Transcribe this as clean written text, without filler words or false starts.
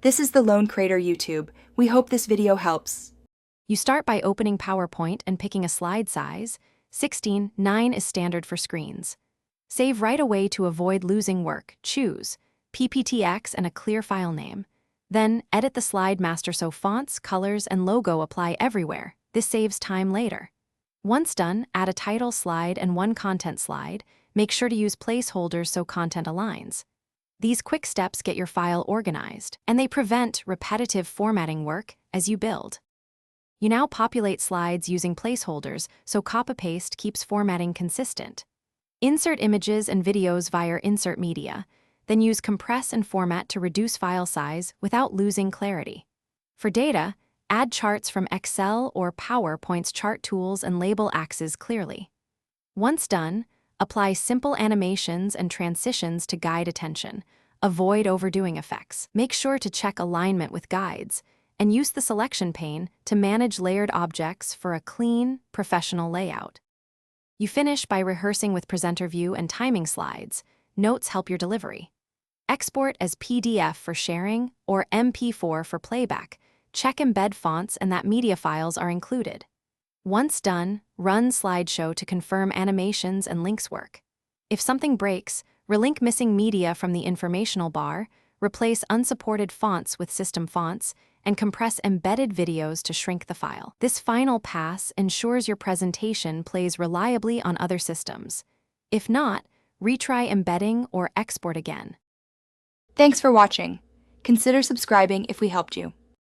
This is the Lone Creator YouTube. We hope this video helps. You start by opening PowerPoint and picking a slide size. 16:9 is standard for screens. Save right away to avoid losing work. Choose PPTX and a clear file name. Then edit the slide master so fonts, colors, and logo apply everywhere. This saves time later. Once done, add a title slide and one content slide. Make sure to use placeholders so content aligns. These quick steps get your file organized, and they prevent repetitive formatting work as you build. You now populate slides using placeholders so copy-paste keeps formatting consistent. Insert images and videos via Insert Media, then use Compress and Format to reduce file size without losing clarity. For data, add charts from Excel or PowerPoint's chart tools and label axes clearly. Once done, apply simple animations and transitions to guide attention. Avoid overdoing effects. Make sure to check alignment with guides, and use the selection pane to manage layered objects for a clean, professional layout. You finish by rehearsing with presenter view and timing slides. Notes help your delivery. Export as PDF for sharing or MP4 for playback. Check embed fonts and that media files are included. Once done, run slideshow to confirm animations and links work. If something breaks, relink missing media from the informational bar, replace unsupported fonts with system fonts, and compress embedded videos to shrink the file. This final pass ensures your presentation plays reliably on other systems. If not, retry embedding or export again. Thanks for watching. Consider subscribing if we helped you.